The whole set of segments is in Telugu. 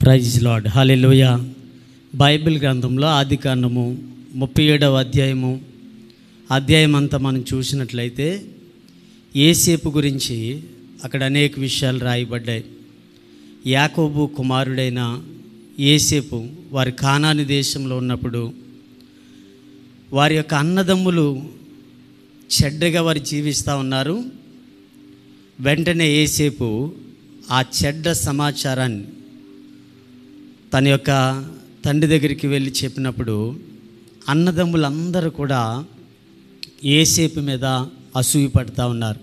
ప్రైజ్ లార్డ్, హల్లెలూయా. బైబిల్ గ్రంథంలో ఆదికాండము 37వ అధ్యాయం అంతా మనం చూసినట్లయితే యోసేపు గురించి అక్కడ అనేక విషయాలు రాయబడ్డాయి. యాకోబు కుమారుడైన యోసేపు వారి కానాను దేశంలో ఉన్నప్పుడు వారి యొక్క అన్నదమ్ములు చెడ్డగా వారు జీవిస్తూ ఉన్నారు. వెంటనే యోసేపు ఆ చెడ్డ సమాచారాన్ని తన యొక్క తండ్రి దగ్గరికి వెళ్ళి చెప్పినప్పుడు అన్నదమ్ములందరూ కూడా యోసేపు మీద అసూయ పడుతూ ఉన్నారు.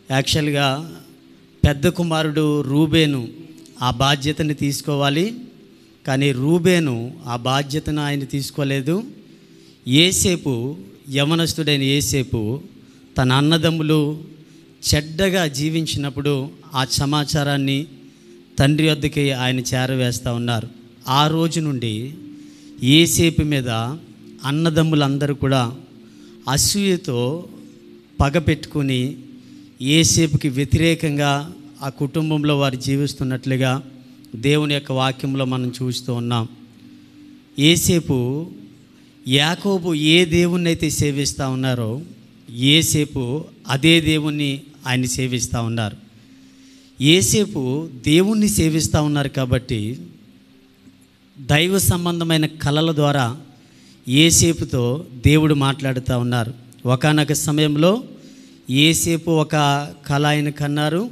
యాక్చువల్గా పెద్ద కుమారుడు రూబేను ఆ బాధ్యతని తీసుకోవాలి, కానీ రూబేను ఆ బాధ్యతను ఆయన తీసుకోలేదు. యోసేపు, యవనస్తుడైన యోసేపు తన అన్నదమ్ములు చెడ్డగా జీవించినప్పుడు ఆ సమాచారాన్ని తండ్రి వద్దకి ఆయన చేరవేస్తూ ఉన్నారు. ఆ రోజు నుండి యోసేపు మీద అన్నదమ్ములందరూ కూడా అసూయతో పగ పెట్టుకుని యోసేపుకి వ్యతిరేకంగా ఆ కుటుంబంలో వారు జీవిస్తున్నట్లుగా దేవుని యొక్క వాక్యంలో మనం చూస్తూ ఉన్నాం. యోసేపు యాకోబు ఏ దేవుణ్ణి అయితే సేవిస్తూ ఉన్నారో యోసేపు అదే దేవుణ్ణి ఆయన సేవిస్తూ ఉన్నారు. యోసేపు దేవుణ్ణి సేవిస్తూ ఉన్నారు కాబట్టి దైవ సంబంధమైన కళల ద్వారా యోసేపుతో దేవుడు మాట్లాడుతూ ఉన్నారు. ఒకానొక సమయంలో యోసేపు ఒక కళ ఆయన కన్నారు.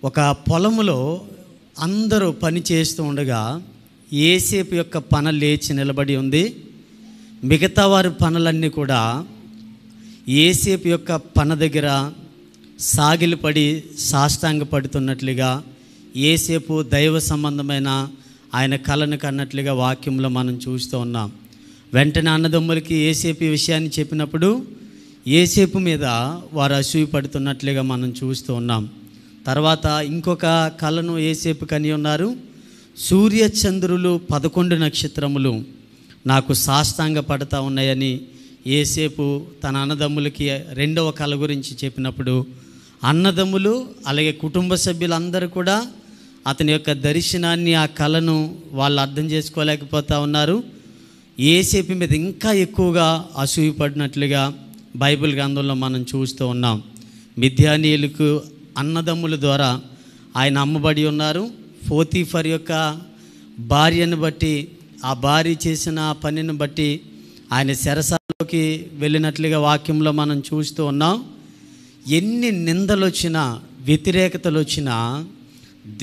ఒక పొలములో అందరూ పని చేస్తూ ఉండగా యోసేపు యొక్క పన లేచి నిలబడి ఉంది. మిగతా వారి పనులన్నీ కూడా యోసేపు యొక్క పన దగ్గర సాగిలపడి సాష్టాంగపడుతున్నట్లుగా యోసేపు దైవ సంబంధమైన ఆయన కళను కన్నట్లుగా వాక్యంలో మనం చూస్తూ ఉన్నాం. వెంటనే అన్నదమ్ములకి యోసేపు ఈ విషయాన్ని చెప్పినప్పుడు యోసేపు మీద వారు అసూయ పడుతున్నట్లుగా మనం చూస్తూ ఉన్నాం. తర్వాత ఇంకొక కళను యోసేపు కని ఉన్నారు. సూర్య చంద్రులు 11 నక్షత్రములు నాకు సాష్టాంగ పడుతూ ఉన్నాయని యోసేపు తన అన్నదమ్ములకి రెండవ కళ గురించి చెప్పినప్పుడు అన్నదమ్ములు అలాగే కుటుంబ సభ్యులందరూ కూడా అతని యొక్క దర్శనాన్ని, ఆ కళను వాళ్ళు అర్థం చేసుకోలేకపోతూ ఉన్నారు. యోసేపు మీద ఇంకా ఎక్కువగా అసూయ పడినట్లుగా బైబిల్ గ్రంథంలో మనం చూస్తూ ఉన్నాం. మిద్యానీయులకు అన్నదమ్ముల ద్వారా ఆయన అమ్మబడి ఉన్నారు. పోతీఫర్ యొక్క భార్యను బట్టి, ఆ భార్య చేసిన పనిని బట్టి ఆయన చెరసాలలోకి వెళ్ళినట్లుగా వాక్యంలో మనం చూస్తూ ఉన్నాం. ఎన్ని నిందలు వచ్చినా, వ్యతిరేకతలు వచ్చినా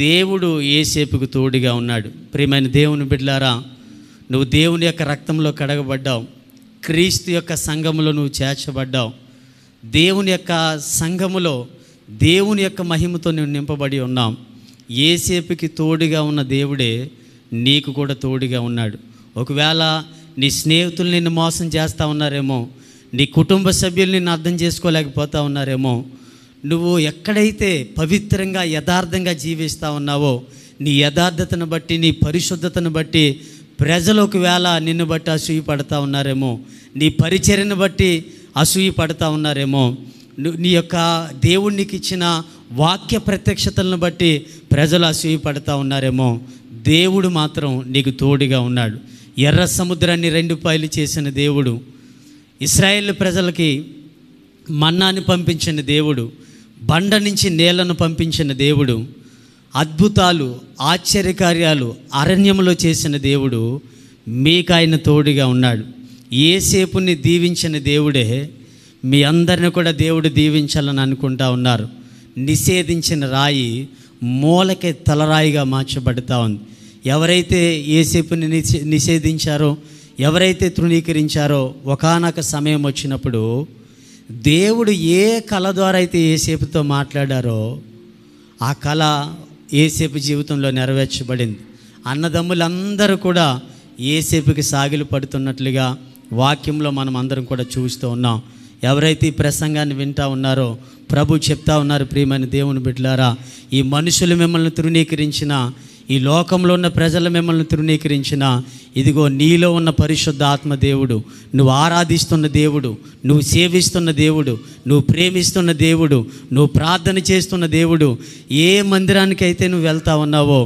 దేవుడు యోసేపుకు తోడుగా ఉన్నాడు. ప్రియమైన దేవుని బిడ్డలారా, నువ్వు దేవుని యొక్క రక్తంలో కడగబడ్డావు. క్రీస్తు యొక్క సంఘములో నువ్వు చేర్చబడ్డావు. దేవుని యొక్క సంఘములో దేవుని యొక్క మహిమతో నువ్వు నింపబడి ఉన్నావు. యోసేపుకి తోడుగా ఉన్న దేవుడే నీకు కూడా తోడుగా ఉన్నాడు. ఒకవేళ నీ స్నేహితులు నిన్ను మోసం చేస్తూ ఉన్నారేమో, నీ కుటుంబ సభ్యులు నిన్ను అర్థం చేసుకోలేకపోతూ ఉన్నారేమో, నువ్వు ఎక్కడైతే పవిత్రంగా యథార్థంగా జీవిస్తూ ఉన్నావో నీ యథార్థతను బట్టి, నీ పరిశుద్ధతను బట్టి ప్రజలు ఒకవేళ నిన్ను బట్టి అసూయ పడుతూ ఉన్నారేమో, నీ పరిచర్యను బట్టి అసూయ పడుతూ ఉన్నారేమో, నీ యొక్క దేవునికి ఇచ్చిన వాక్య ప్రత్యక్షతలను బట్టి ప్రజలు అసూయ పడుతూ ఉన్నారేమో, దేవుడు మాత్రం నీకు తోడుగా ఉన్నాడు. ఎర్ర సముద్రాన్ని 2 పాయలు చేసిన దేవుడు, ఇశ్రాయేలు ప్రజలకి మన్నాని పంపించిన దేవుడు, బండ నుంచి నీళ్లను పంపించిన దేవుడు, అద్భుతాలు ఆశ్చర్యకార్యాలు అరణ్యంలో చేసిన దేవుడు మీకు ఆయన తోడుగా ఉన్నాడు. యోసేపుని దీవించిన దేవుడే మీ అందరిని కూడా దేవుడు దీవించాలని అనుకుంటా ఉన్నారు. నిషేధించిన రాయి మూలకే తలరాయిగా మార్చబడుతూ ఉంది. ఎవరైతే యోసేపుని నిషేధించారో, ఎవరైతే తృణీకరించారో, ఒకానొక సమయం వచ్చినప్పుడు దేవుడు ఏ కళ ద్వారా అయితే యోసేపుతో మాట్లాడారో ఆ కళ యోసేపు జీవితంలో నెరవేర్చబడింది. అన్నదమ్ములందరూ కూడా యోసేపుకి సాగిలు పడుతున్నట్లుగా వాక్యంలో మనం అందరం కూడా చూస్తూ ఉన్నాం. ఎవరైతే ఈ ప్రసంగాన్ని వింటూ ఉన్నారో ప్రభు చెప్తా ఉన్నారు, ప్రియమైన దేవుని బిడ్డలారా, ఈ మనుషులు మిమ్మల్ని తృణీకరించిన, ఈ లోకంలో ఉన్న ప్రజలు మిమ్మల్ని తృణీకరించిన, ఇదిగో నీలో ఉన్న పరిశుద్ధ ఆత్మ దేవుడు, నువ్వు ఆరాధిస్తున్న దేవుడు, నువ్వు సేవిస్తున్న దేవుడు, నువ్వు ప్రేమిస్తున్న దేవుడు, నువ్వు ప్రార్థన చేస్తున్న దేవుడు, ఏ మందిరానికైతే నువ్వు వెళ్తా ఉన్నావో,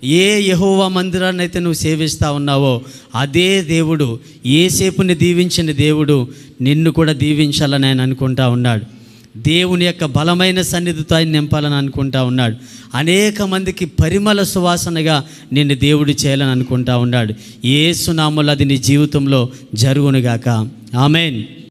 ఏ యెహోవా మందిరాన్ని అయితే నువ్వు సేవిస్తూ ఉన్నావో అదే దేవుడు, యేసేపుని దీవించిన దేవుడు నిన్ను కూడా దీవించాలని ఆయన అనుకుంటా ఉన్నాడు. దేవుని యొక్క బలమైన సన్నిధితో ఆయన నింపాలని అనుకుంటా ఉన్నాడు. అనేక మందికి పరిమళ సువాసనగా నిన్ను దేవుడు చేయాలని అనుకుంటా ఉన్నాడు. యేసు నామములో అది నీ జీవితంలో జరుగునుగాక. ఆమేన్.